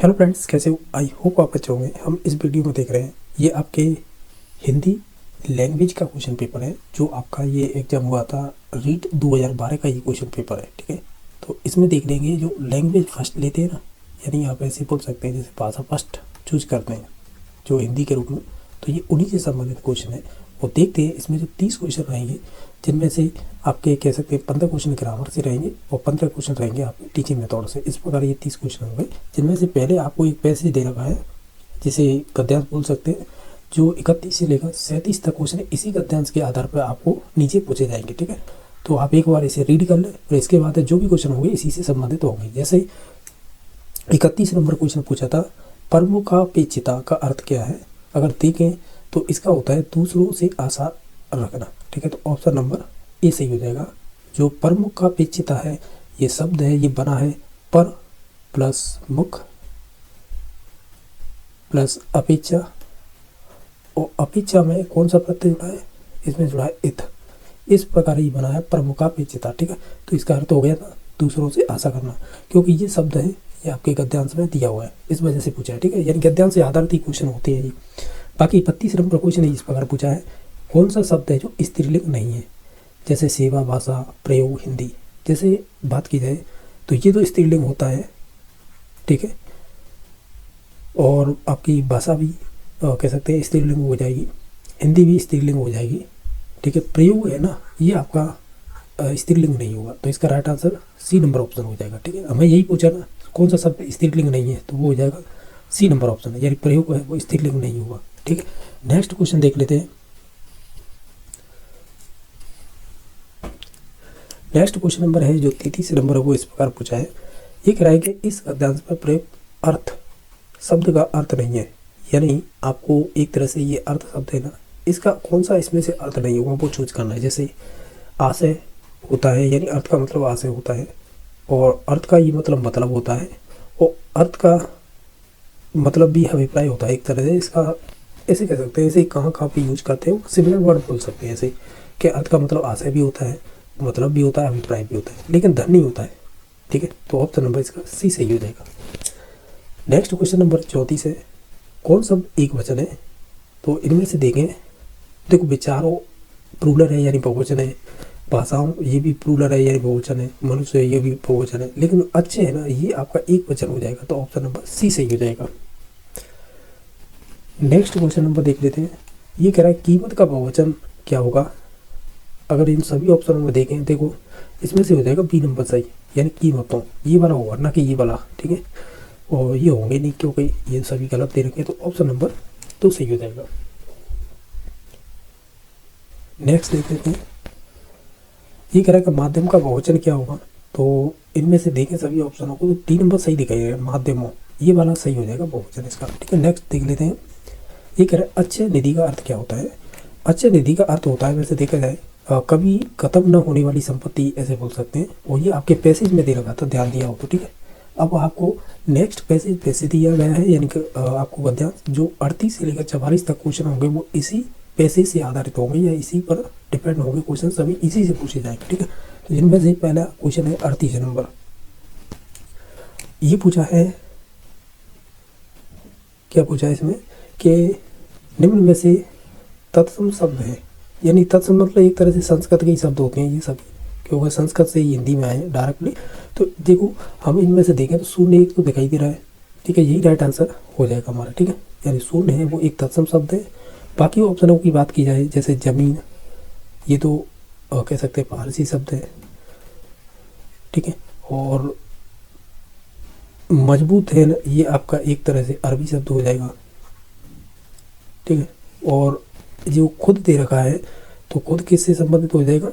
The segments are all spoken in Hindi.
हेलो फ्रेंड्स, कैसे हो? आई होप आप अच्छे होंगे। हम इस वीडियो में देख रहे हैं, ये आपके हिंदी लैंग्वेज का क्वेश्चन पेपर है जो आपका ये एग्जाम हुआ था रीट 2012 का ये क्वेश्चन पेपर है। ठीक है, तो इसमें देख लेंगे जो लैंग्वेज फर्स्ट लेते हैं ना, यानी आप ऐसे बोल सकते हैं जैसे भाषा फर्स्ट चूज करते हैं जो हिंदी के रूप में, तो ये उन्हीं से संबंधित क्वेश्चन है। और देखते हैं इसमें जो 30 क्वेश्चन रहेंगे, जिनमें से आपके कह सकते हैं 15 क्वेश्चन ग्रामर से रहेंगे और 15 क्वेश्चन रहेंगे आपके टीचिंग मेथड से। इस प्रकार ये 30 क्वेश्चन होंगे, जिनमें से पहले आपको एक पैसेज दे रखा है जिसे गद्यांश बोल सकते हैं, जो 31 से लेकर 37 तक क्वेश्चन इसी गद्यांश के आधार पर आपको नीचे पूछे जाएंगे। ठीक है, तो आप एक बार इसे रीड कर लें और इसके बाद जो भी क्वेश्चन होंगे इसी से संबंधित होंगे। जैसे 31 नंबर क्वेश्चन पूछा था, प्रमुखापेक्षिता का अर्थ क्या है? अगर देखें तो इसका होता है दूसरों से आशा रखना। ठीक है, तो ऑप्शन नंबर ए सही हो जाएगा। जो प्रमुखापेक्षिता है, ये शब्द है, ये बना है पर प्लस मुख प्लस अपेक्षा, और अपेक्षा में कौन सा प्रत्यय जुड़ा है? इसमें जुड़ा है इत। इस प्रकार ये बना है प्रमुखापेक्षिता। ठीक है, तो इसका अर्थ हो गया था दूसरों से आशा करना, क्योंकि ये शब्द है ये आपके गद्यांश में दिया हुआ है, इस वजह से पूछा है। ठीक है, यानी गद्यांश से आधारित ही क्वेश्चन होते हैं ये। बाकी 32 नंबर क्वेश्चन इस प्रकार पूछा है, कौन सा शब्द है जो स्त्रीलिंग नहीं है? जैसे सेवा, भाषा, प्रयोग, हिंदी जैसे बात की जाए तो ये तो स्त्रीलिंग होता है। ठीक है, और आपकी भाषा भी कह सकते हैं स्त्रीलिंग हो जाएगी, हिंदी भी स्त्रीलिंग हो जाएगी। ठीक है, प्रयोग है ना, ये आपका स्त्रीलिंग नहीं होगा, तो इसका right answer C number option हो जाएगा। ठीक है, हमें यही पूछा ना कौन सा शब्द स्त्रीलिंग नहीं है, तो वो हो जाएगा सी नंबर ऑप्शन है, यानी प्रयोग है वो स्त्रीलिंग नहीं होगा। ठीक है, नेक्स्ट क्वेश्चन देख लेते हैं। नेक्स्ट क्वेश्चन नंबर है जो 33 नंबर है, वो इस प्रकार पूछा है, ये कह रहा है कि इस गद्यांश में प्रयोग अर्थ शब्द का अर्थ नहीं है, यानी आपको एक तरह से ये अर्थ शब्द है ना, इसका कौन सा इसमें से अर्थ नहीं होगा वो चूज करना है। जैसे आशय होता है, यानी अर्थ का मतलब आशय होता है, और अर्थ का ये मतलब होता है, और अर्थ का मतलब भी अभिप्राय होता है एक तरह से। इसका ऐसे कह सकते हैं, ऐसे कहाँ कहाँ पे यूज करते हैं, सिमिलर वर्ड बोल सकते हैं ऐसे कि अर्थ का मतलब आशय भी होता है, मतलब भी होता है, अभिप्राय भी होता है, लेकिन धन नहीं होता है। ठीक है, तो ऑप्शन नंबर इसका सी सही हो जाएगा। नेक्स्ट क्वेश्चन नंबर 34 है, कौन शब्द एक वचन है? तो इनमें से देखें, देखो विचारों प्लूरल है यानी बहुवचन है, भाषाओं ये भी प्लूरल है यानी बहुवचन है, मनुष्य ये भी बहुवचन है, लेकिन अच्छे है ना ये आपका एक वचन हो जाएगा, तो ऑप्शन नंबर सी सही हो जाएगा। नेक्स्ट क्वेश्चन नंबर देख लेते हैं, ये कह रहा है कीमत का बहुवचन क्या होगा? अगर इन सभी ऑप्शनों में देखें, देखो इसमें से हो जाएगा बी नंबर सही, यानी कीमतों, ये वाला होगा ना कि ये वाला। ठीक है, और ये होंगे नहीं क्योंकि ये सभी गलत दे रखे हैं, तो ऑप्शन नंबर 2 सही हो जाएगा। नेक्स्ट देख लेते हैं, ये कह रहा है कि माध्यम का बहुवचन क्या होगा? तो इनमें से देखें सभी ऑप्शनों को, तो 3 नंबर सही दिखाई है, माध्यमों, ये वाला सही हो जाएगा बहुवचन इसका। ठीक है, नेक्स्ट देख लेते हैं, ये कह रहा है अच्छे निधि का अर्थ क्या होता है? अच्छे निधि का अर्थ होता है, वैसे देखा जाए कभी खत्म न होने वाली संपत्ति ऐसे बोल सकते हैं, और ये आपके पैसेज में दे रखा था, ध्यान दिया हो तो। ठीक है, अब आपको नेक्स्ट पैसेज दिया गया है, यानी कि आपको गद्यांश जो 38 से लेकर 44 तक क्वेश्चन होंगे वो इसी पैसेज से आधारित होंगे, या इसी पर डिपेंड होंगे क्वेश्चन, सभी इसी से पूछे जाएंगे। ठीक है, तो जिनमें से पहला क्वेश्चन है 38 नंबर, ये पूछा है, क्या पूछा है इसमें कि निम्न में से तत्सम शब्द है, यानी तत्सम मतलब एक तरह से संस्कृत के ही शब्द होते हैं ये सभी, क्योंकि संस्कृत से ही हिंदी में आए डायरेक्टली। तो देखो हम इनमें से देखें तो शून्य एक तो दिखाई दे रहा है। ठीक है, यही राइट आंसर हो जाएगा हमारा। ठीक है, यानी शून्य है वो एक तत्सम शब्द है। बाकी ऑप्शनों की बात की जाए, जैसे जमीन, ये तो कह सकते हैं फारसी शब्द है। ठीक है, और मजबूत है ना, ये आपका एक तरह से अरबी शब्द हो जाएगा। ठीक है, और जो खुद दे रखा है तो खुद किससे संबंधित हो जाएगा,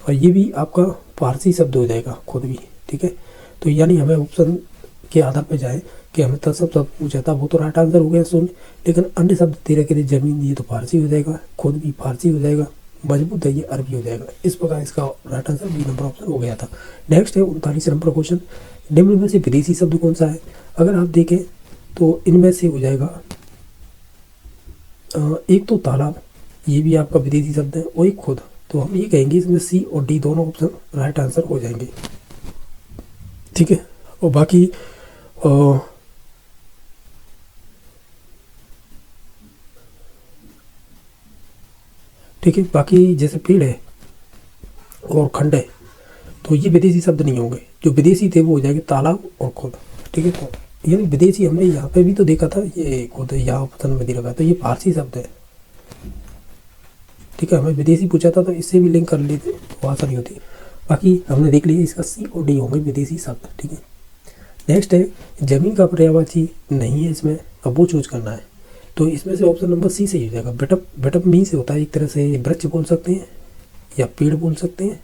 और ये भी आपका फारसी शब्द हो जाएगा खुद भी। ठीक है, तो यानी हमें ऑप्शन के आधार पर जाए कि हमें तत्सम शब्द पूछा था, वो तो राइट आंसर हो गया शून्य, लेकिन अन्य शब्द दे रखे थे, जमीन ये तो फारसी हो जाएगा, खुद भी फारसी हो जाएगा, मजबूत है ये अरबी हो जाएगा। इस प्रकार इसका right answer B number option हो गया था। नेक्स्ट है 39 नंबर क्वेश्चन, निम्न में से विदेशी शब्द कौन सा है? अगर आप देखें तो इनमें से हो जाएगा एक तो तालाब, ये भी आपका विदेशी शब्द है, और एक खुद, तो हम ये कहेंगे इसमें सी और डी दोनों ऑप्शन राइट आंसर हो जाएंगे। ठीक है, और बाकी ठीक है, बाकी जैसे पेड़ है और खंड है तो ये विदेशी शब्द नहीं होंगे। जो विदेशी थे वो हो जाएंगे तालाब और खुद। ठीक है, तो यानी विदेशी हमने यहाँ पे भी तो देखा था, ये खुद यहाँ ऑप्शन में दे रखा है, तो ये फारसी शब्द है। ठीक है, हमें विदेशी पूछा था तो इससे भी लिंक कर लेते तो आसानी होती। बाकी हमने देख लिया इसका सी और डी होंगे विदेशी शब्द। ठीक है, नेक्स्ट है जमीन का पर्यायवाची नहीं है इसमें, अब वो चूज करना है। तो इसमें से ऑप्शन नंबर सी सही हो जाएगा। बेटअप, बेटअप मीन से होता है एक तरह से वृक्ष बोल सकते हैं या पेड़ बोल सकते हैं,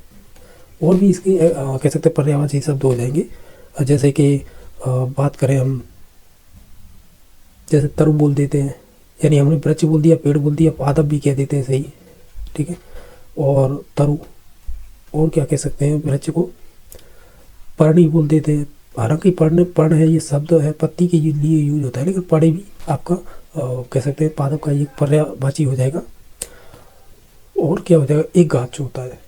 और भी इसके कह सकते हैं पर्यायवाची शब्द हो जाएंगे। जैसे कि बात करें हम, जैसे तरु बोल देते हैं, यानी हमने वृक्ष बोल दिया, पेड़ बोल दिया, पादप भी कह देते हैं सही। ठीक है, और तरु, और क्या कह सकते हैं वृक्ष को, पर्णी बोल देते हैं। हालांकि पर्ण है ये शब्द है पत्ती के लिए यूज होता है, लेकिन पर्णी भी आपका कह सकते हैं पादप का ये पर्यायवाची हो जाएगा। और क्या हो जाएगा, एक गाछ होता है,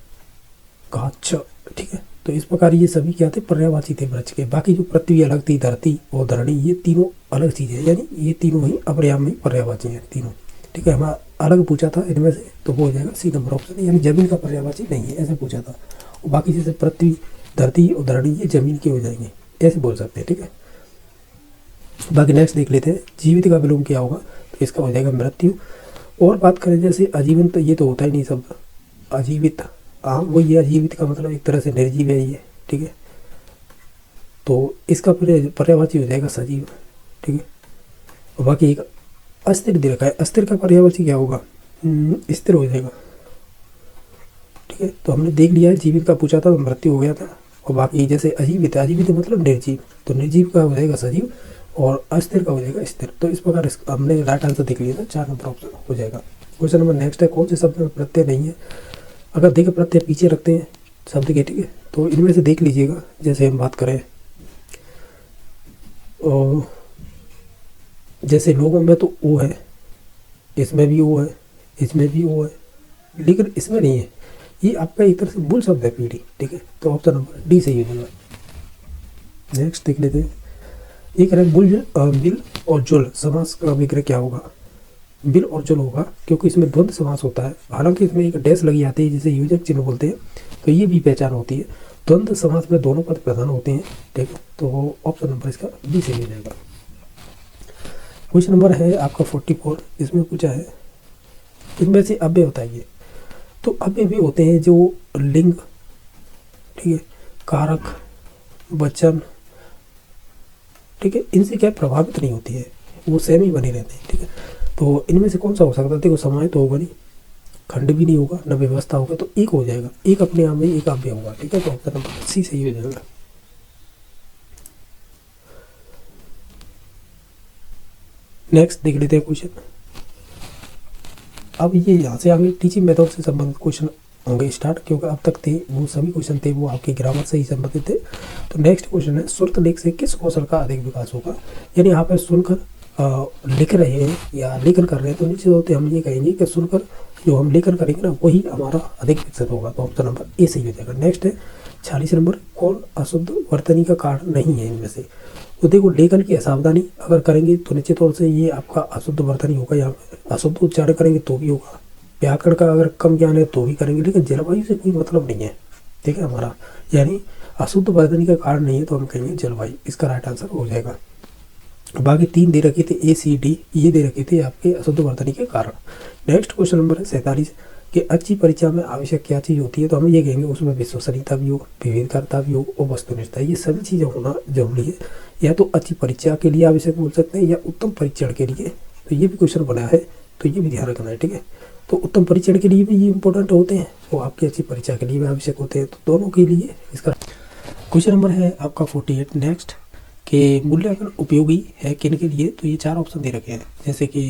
गाछ। ठीक है, तो इस प्रकार ये सभी क्या थे, पर्यायवाची थे वृक्ष के। बाकी जो पृथ्वी अलग थी, धरती और धरणी, ये तीनों अलग चीज़ें हैं, यानी ये तीनों ही अपने आप में पर्यायवाची हैं तीनों। ठीक है, हमारा अलग पूछा था इनमें से, तो वो हो जाएगा सी नंबर ऑप्शन, यानी जमीन का पर्यायवाची नहीं है, ऐसे पूछा था। और बाकी जैसे पृथ्वी, धरती और धरणी ये जमीन के हो जाएंगे, ऐसे बोल सकते हैं। ठीक है, बाकी नेक्स्ट देख लेते हैं जीवित का विलोम क्या होगा, तो इसका हो जाएगा मृत्यु। और बात करें जैसे आजीवन, तो ये तो होता ही नहीं शब्द आजीवित। हाँ, वो ये अजीवित का मतलब एक तरह से निर्जीव है ये। ठीक है, तो इसका पर्यायवाची हो जाएगा सजीव। ठीक है, और बाकी एक अस्थिर दे रखा है, अस्थिर का पर्यायवाची क्या होगा, स्थिर हो जाएगा। ठीक है, तो हमने देख लिया है, जीवित का पूछा था तो मृत्यु हो गया था। और बाकी जैसे अजीवित है, अजीवित मतलब निर्जीव, तो निर्जीव का हो जाएगा सजीव, और अस्थिर का हो जाएगा स्थिर। तो इस प्रकार हमने राइट आंसर देख लिया था, 4 नंबर ऑप्शन हो जाएगा। क्वेश्चन नंबर नेक्स्ट है, कौन से शब्द में प्रत्यय नहीं है। अगर देखें प्रत्यय पीछे रखते हैं शब्द के, ठीक है, तो इनमें से देख लीजिएगा। जैसे हम बात करें और जैसे लोगों में तो ओ है, इसमें भी ओ है, इसमें भी ओ है, लेकिन इसमें नहीं है। ये आपका एक तरह से मूल शब्द है पीढ़ी। ठीक है, तो ऑप्शन नंबर डी सही हो जाएगा। नेक्स्ट देख लेते हैं, एक है बिल और जुल समास का विग्रह क्या होगा। बिल और जुल होगा, क्योंकि इसमें द्वंद्व समास होता है। हालांकि इसमें एक डैश लगी आती है जिसे योजक चिन्ह बोलते हैं, तो ये भी पहचान होती है। द्वंद्व समास में दोनों पद प्रधान होते हैं। ठीक है, तो ऑप्शन नंबर इसका बी से मिल जाएगा। क्वेश्चन नंबर है आपका 44, इसमें पूछा है इनमें से अव्यय बताइए। तो अव्यय भी होते हैं जो लिंग, ठीक है, कारक, वचन, ठीक है, इनसे क्या प्रभावित नहीं होती है, वो सेम ही बने रहते हैं। ठीक है, तो इनमें से कौन सा हो सकता है, देखो समय तो होगा नहीं, खंड भी नहीं होगा, न व्यवस्था होगा, तो एक हो जाएगा, एक अपने आप में एक अव्यय होगा। ठीक है, तो ऑप्शन नंबर सी सही हो जाएगा। नेक्स्ट देख लेते हैं क्वेश्चन। अब ये यहाँ से आगे टीचिंग मेथड से संबंधित क्वेश्चन होंगे स्टार्ट, क्योंकि अब तक थे वो सभी क्वेश्चन थे वो आपके ग्रामर से ही संबंधित थे। तो नेक्स्ट क्वेश्चन है, सुरत लेख से किस कौशल का अधिक विकास होगा। यानी यहाँ पर सुनकर लिख रहे हैं या लेखन कर रहे हैं, तो निश्चित होते हम ये कहेंगे कि सुनकर जो हम लेखन करेंगे ना वही हमारा अधिक विकसित होगा। तो ऑप्शन नंबर ए सही हो जाएगा। नेक्स्ट है 46 नंबर, कौन अशुद्ध वर्तनी का कारण नहीं है इनमें से। तो देखो लेखन की असावधानी अगर करेंगे तो निश्चित तौर से ये आपका अशुद्ध वर्तनी होगा। यहाँ पे अशुद्ध उच्चारण करेंगे तो भी होगा, व्याकरण का अगर कम ज्ञान है तो भी करेंगे, लेकिन जलवायु से कोई मतलब नहीं है। ठीक है, हमारा यानी अशुद्ध वर्तनी का कारण नहीं है तो हम कहेंगे जलवायु, इसका राइट आंसर हो जाएगा। बाकी 3 दे रखे थे ए सी डी, ये दे रखे थे आपके अशुद्ध वर्तनी के कारण। नेक्स्ट क्वेश्चन नंबर है 47 कि अच्छी परीक्षा में आवश्यक क्या चीज़ होती है। तो हम ये कहेंगे उसमें विश्वसनीयता भी हो, विविधता भी हो और वस्तुनिष्ठता, ये सभी चीज़ें होना जरूरी है। या तो अच्छी परीक्षा के लिए आवश्यक बोल सकते हैं या उत्तम परीक्षण के लिए, तो ये भी क्वेश्चन बना है, तो ये भी ध्यान रखना है। ठीक है, तो उत्तम परीक्षण के लिए भी ये इंपॉर्टेंट होते हैं और आपकी अच्छी परीक्षा के लिए भी आवश्यक होते हैं, तो दोनों के लिए इसका क्वेश्चन नंबर है आपका 48 नेक्स्ट कि मूल्यांकन उपयोगी है किन के लिए। तो ये 4 ऑप्शन दे रखे हैं, जैसे कि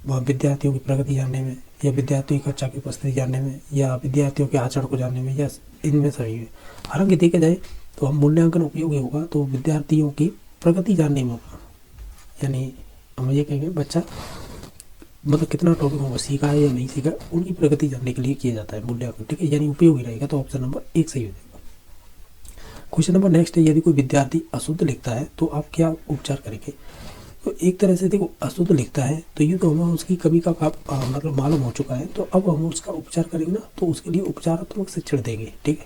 विद्यार्थियों की प्रगति जानने में, या विद्यार्थियों की कक्षा की उपस्थिति जानने में, या विद्यार्थियों के आचरण को जानने में, या इनमें सभी में। हालांकि देखा जाए तो हम मूल्यांकन उपयोगी होगा तो विद्यार्थियों की प्रगति जानने में होगा, यानी हम ये कहेंगे बच्चा मतलब कितना टॉपिक होगा, सीखा है या नहीं सीखा, उनकी प्रगति जानने के लिए किया जाता है मूल्यांकन। ठीक है, यानी उपयोगी रहेगा, तो ऑप्शन नंबर 1 सही हो जाएगा। क्वेश्चन नंबर नेक्स्ट है, यदि कोई विद्यार्थी अशुद्ध लिखता है तो आप क्या उपचार करेंगे। तो एक तरह से देखो, अशुद्ध लिखता है तो ये तो हमें उसकी कमी का मतलब मालूम हो चुका है, तो अब हम उसका उपचार करेंगे ना, तो उसके लिए उपचारात्मक शिक्षण देंगे, ठीक है।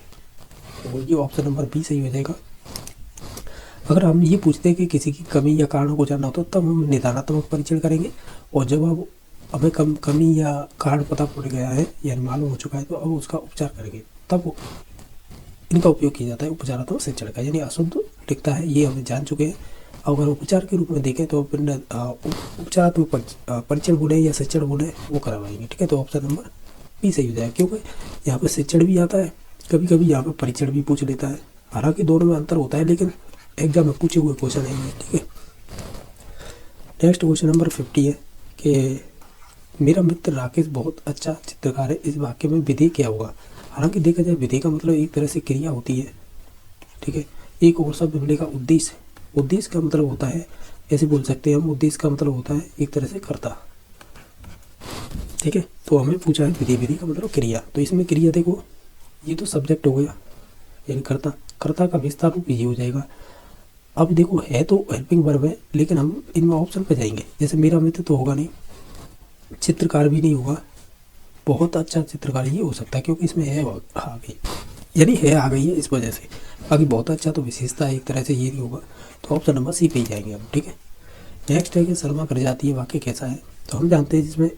तो ये ऑप्शन नंबर बी सही हो जाएगा। अगर हम ये पूछते हैं कि किसी की कमी या कारणों को जानना हो तो तब हम निदानात्मक परीक्षण करेंगे, और जब अब हमें कमी या कारण पता पड़ गया है यानी मालूम हो चुका है तो अब उसका उपचार करेंगे, तब इनका उपयोग किया जाता है उपचारात्मक शिक्षण का। यानी अशुद्ध लिखता है ये हमें जान चुके हैं, अगर उपचार के रूप में देखें तो उपचारात्मक परीक्षण बोले या शिक्षण बोले वो करवाएंगे, ठीक है। तो ऑप्शन नंबर बी सही हो जाएगा, क्योंकि यहाँ पर शिक्षण भी आता है, कभी कभी यहाँ पर परीक्षण भी पूछ लेता है। हालांकि दोनों में अंतर होता है, लेकिन एग्जाम में पूछे हुए क्वेश्चन है ये, ठीक है। नेक्स्ट क्वेश्चन नंबर 50 है कि मेरा मित्र राकेश बहुत अच्छा चित्रकार है, इस वाक्य में विधेय क्या होगा। हालांकि देखा जाए विधेय का मतलब एक तरह से क्रिया होती है, ठीक है। एक और शब्द मिलेगा उद्देश्य, उद्देश्य का मतलब होता है, ऐसे बोल सकते हैं हम, उद्देश्य का मतलब होता है एक तरह से कर्ता, ठीक है। तो हमें पूछा है विधि, विधि का मतलब क्रिया, तो इसमें क्रिया देखो ये तो सब्जेक्ट हो गया यानी कर्ता, कर्ता का विस्तार रूप ये हो जाएगा। अब देखो है तो हेल्पिंग वर्ब है, लेकिन हम इनमें ऑप्शन पे जाएंगे, जैसे मेरा मित्र तो होगा नहीं, चित्रकार भी नहीं होगा, बहुत अच्छा चित्रकार ये हो सकता है क्योंकि इसमें है आ गई, यानी है आ गई है इस वजह से। बाकी बहुत अच्छा तो विशेषता है एक तरह से, ये नहीं होगा, तो ऑप्शन नंबर सी पे ही जाएंगे हम, ठीक है। नेक्स्ट है कि शर्मा कर जाती है वाक्य कैसा है। तो हम जानते हैं जिसमें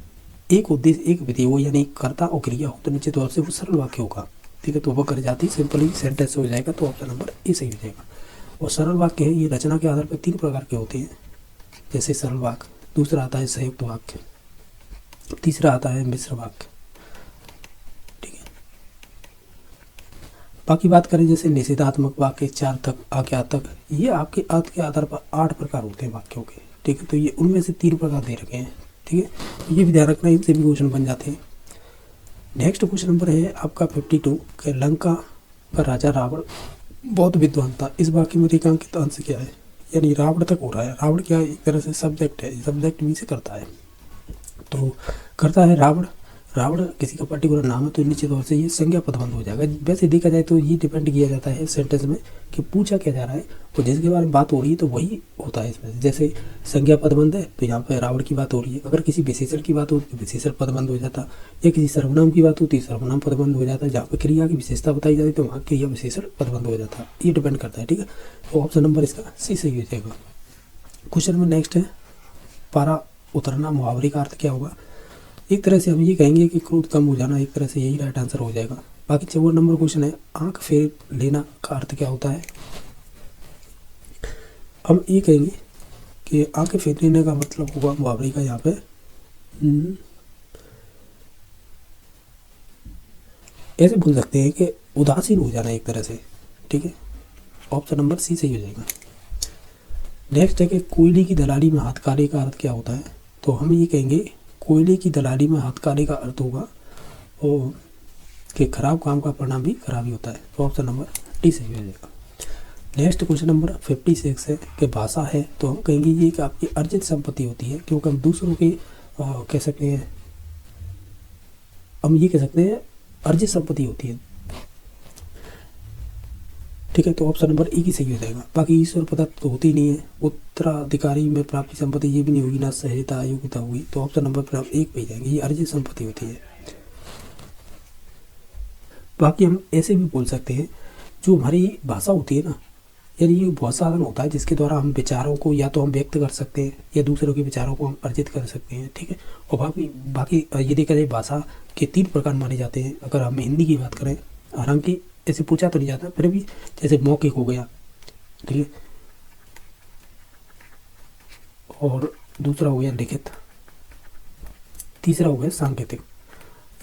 एक उद्देश्य एक विधि हो, यानी कर्ता और क्रिया हो, तो निश्चित तौर से वो सरल वाक्य होगा, ठीक है। तो वह कर जाती सिंपली सेंटेंस हो जाएगा, तो ऑप्शन नंबर ए सही हो जाएगा। और सरल वाक्य है ये रचना के आधार पर 3 प्रकार के होते हैं, जैसे सरल वाक्य, दूसरा आता है संयुक्त वाक्य, तीसरा आता है मिश्र वाक्य, ठीक है। बाकी बात करें जैसे निषेधात्मक वाक्य, चार्थक, आज्ञार्थक, ये आपके अर्थ के आधार पर 8 प्रकार होते हैं वाक्यों के, ठीक है। तो ये उनमें से 3 प्रकार दे रखे हैं, ठीक है। तो ये भी ध्यान रखना, इनसे भी क्वेश्चन बन जाते हैं। नेक्स्ट क्वेश्चन नंबर है आपका 52 कि लंका का राजा रावण बहुत विद्वान था, इस वाक्य में रेखांकित अंश क्या है। यानी रावण तक हो रहा है, रावण क्या है एक तरह से सब्जेक्ट है, सब्जेक्ट भी से करता है, तो करता है रावण, रावण किसी का पर्टिकुलर नाम है, तो निश्चित तौर से ये संज्ञा पदबंध हो जाएगा। वैसे देखा जाए तो ये डिपेंड किया जाता है सेंटेंस में कि पूछा क्या जा रहा है और जिसके बारे में बात हो रही है तो वही होता है इसमें। जैसे संज्ञा पदबंध है तो यहाँ पर रावण की बात हो रही है, अगर किसी विशेषण की बात हो तो विशेषण पदबंध हो जाता, या किसी सर्वनाम की बात होती है सर्वनाम पदबंध हो जाता है, जहाँ पर क्रिया की विशेषता बताई जाती है तो वहाँ क्रिया विशेषण पदबंध हो जाता है, ये डिपेंड करता है, ठीक है। तो ऑप्शन नंबर इसका सी सही हो जाएगा। क्वेश्चन में नेक्स्ट है पारा उतरना, मुहावरे का अर्थ क्या होगा। एक तरह से हम ये कहेंगे कि क्रोध कम हो जाना, एक तरह से यही राइट आंसर हो जाएगा। बाकी 54 नंबर क्वेश्चन है आंख फेर लेना का अर्थ क्या होता है। हम ये कहेंगे कि आंखें फेर लेने का मतलब होगा मुहावरे का यहाँ पे ऐसे बोल सकते हैं कि उदासीन हो जाना एक तरह से, ठीक है। ऑप्शन नंबर सी सही हो जाएगा। नेक्स्ट है कि कोयले की दलाली में हाथकारी का अर्थ क्या होता है। तो हम ये कहेंगे कोयले की दलाली में हाथकारी का अर्थ होगा और कि खराब काम का परिणाम भी खराब ही होता है, तो ऑप्शन नंबर डी सही हो जाएगा। नेक्स्ट क्वेश्चन नंबर 56 है कि भाषा है, तो हम कहेंगे ये कि आपकी अर्जित संपत्ति होती है, क्योंकि हम दूसरों के कह सकते हैं, हम ये कह सकते हैं अर्जित संपत्ति होती है, ठीक है। तो ऑप्शन नंबर ए की सही हो जाएगा। बाकी ईश्वर प्रदत्त तो होती नहीं है, उत्तराधिकारी में प्राप्ति संपत्ति ये भी नहीं होगी, ना सहजता योग्यता होगी, तो ऑप्शन नंबर पर 1 पे जाएंगे, ये अर्जित संपत्ति होती है। बाकी हम ऐसे भी बोल सकते हैं जो हमारी भाषा होती है ना, यानी ये बहुत साधन होता है जिसके द्वारा हम विचारों को या तो हम व्यक्त कर सकते हैं या दूसरों के विचारों को हम अर्जित कर सकते हैं, ठीक है। और बाकी ये देखा जाए भाषा के 3 प्रकार माने जाते हैं। अगर हम हिंदी की बात करें, हालांकि ऐसे पूछा तो नहीं जाता, फिर भी जैसे मौखिक हो गया, ठीक है, और दूसरा हो गया लिखित, तीसरा हो गया सांकेतिक।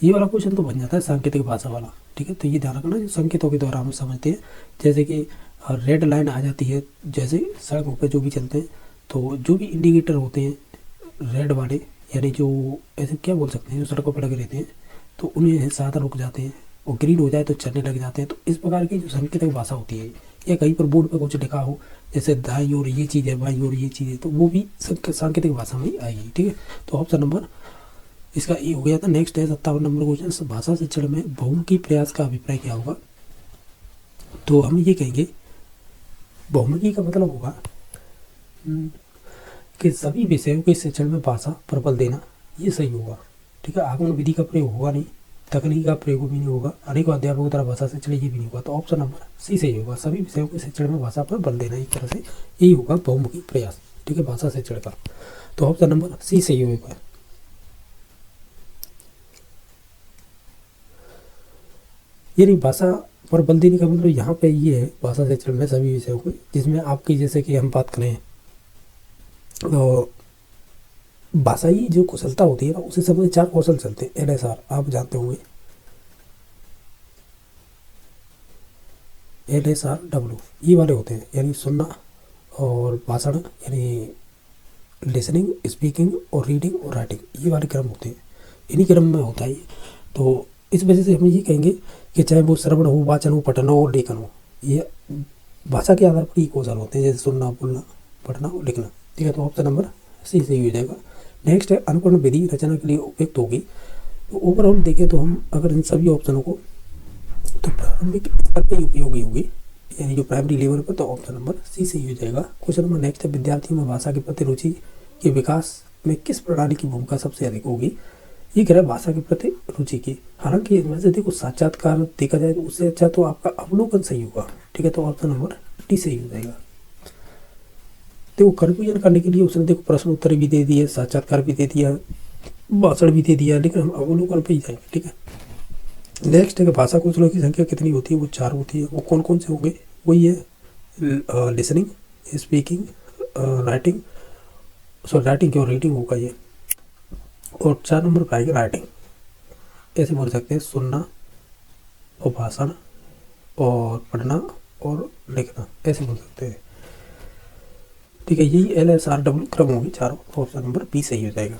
ये वाला क्वेश्चन तो बन जाता है सांकेतिक भाषा वाला, ठीक है। तो ये ध्यान रखना जो संकेतों के द्वारा हम समझते हैं, जैसे कि रेड लाइन आ जाती है, जैसे सड़कों पे जो भी चलते हैं तो जो भी इंडिकेटर होते हैं रेड वाले, यानी जो ऐसे क्या बोल सकते हैं जो सड़कों पर लगे रहते हैं, तो उन्हें साधन रुक जाते हैं, और ग्रीन हो जाए तो चलने लग जाते हैं। तो इस प्रकार की जो सांकेतिक भाषा होती है, या कहीं पर बोर्ड पर कुछ लिखा हो जैसे दाईं ओर ये चीज़ है बाईं ओर ये चीज़ है, तो वो भी सांकेतिक भाषा में ही आएगी, ठीक है। तो ऑप्शन नंबर इसका ए हो गया था। नेक्स्ट है 57 नंबर क्वेश्चन, भाषा शिक्षण में बहुमुखी प्रयास का अभिप्राय क्या होगा। तो हम ये कहेंगे बहुमुखी का मतलब होगा कि सभी विषयों के शिक्षण में भाषा पर बल देना, ये सही होगा। ठीक है, आगमन विधि का प्रयोग होगा नहीं, तकनीकी का प्रयोग भी नहीं होगा, अनेकों अध्यापकों द्वारा भाषा शिक्षण ये भी नहीं होगा। तो ऑप्शन नंबर सी सही होगा, सभी विषयों के शिक्षण में भाषा पर बल देना, एक तरह से यही होगा बहुमुखी प्रयास। ठीक है, भाषा शिक्षण का। तो ऑप्शन नंबर सी सही होगा। यानी भाषा पर बल देने का मतलब यहाँ पे ये है, भाषा शिक्षण में सभी विषयों को, जिसमें आपकी जैसे कि हम बात करें तो भाषाई जो कुशलता होती है ना, उसे समझ 4 कौशल चलते हैं। LSR आप जानते होंगे, LSRW ये वाले होते हैं, यानी सुनना और भाषण, यानी लिसनिंग, स्पीकिंग और रीडिंग और राइटिंग, ये वाले क्रम होते हैं, इन्हीं क्रम में होता है ये। तो इस वजह से हम ये कहेंगे कि चाहे वो श्रवण हो, वाचन हो, पठन हो और लेखन हो, ये भाषा के आधार पर ही कौशल होते हैं, जैसे सुनना, बोलना, पढ़ना और लिखना। ठीक है, तो ऑप्शन नंबर सी सही हो जाएगा। नेक्स्ट है अनुकरण विधि रचना के लिए उपयुक्त होगी। तो ओवरऑल देखें तो हम अगर इन सभी ऑप्शनों को, तो प्रारंभिक स्तर पर उपयोगी होगी, यानी जो प्राइमरी लेवल पर, तो ऑप्शन नंबर सी सही हो जाएगा। क्वेश्चन नंबर नेक्स्ट है विद्यार्थियों में भाषा के प्रति रुचि के विकास में किस प्रणाली की भूमिका सबसे अधिक होगी। ये कह रहा है भाषा के प्रति रुचि की। हालांकि इसमें से देखो साक्षात्कार देखा जाए तो उससे अच्छा तो आपका अवलोकन सही होगा। ठीक है, तो ऑप्शन नंबर डी सही हो जाएगा। देखो कन्फ्यूजन करने के लिए उसने देखो प्रश्न उत्तर भी दे दिए, साक्षात्कार भी दे दिया, भाषण भी दे दिया, लेकिन हम अवलोकन पे ही जाएंगे। ठीक है, नेक्स्ट है कि भाषा कौशलों की संख्या कितनी होती है, वो 4 होती है। वो कौन कौन से होंगे, वही है लिसनिंग, स्पीकिंग, राइटिंग, राइटिंग और रीडिंग होगा ये। और 4 नंबर पर आएगा राइटिंग। ऐसे बोल सकते हैं सुनना और भाषण और पढ़ना और लिखना, ऐसे बोल सकते हैं। ठीक है, यही LSRW क्रम होगी चारों। ऑप्शन नंबर बी सही हो जाएगा।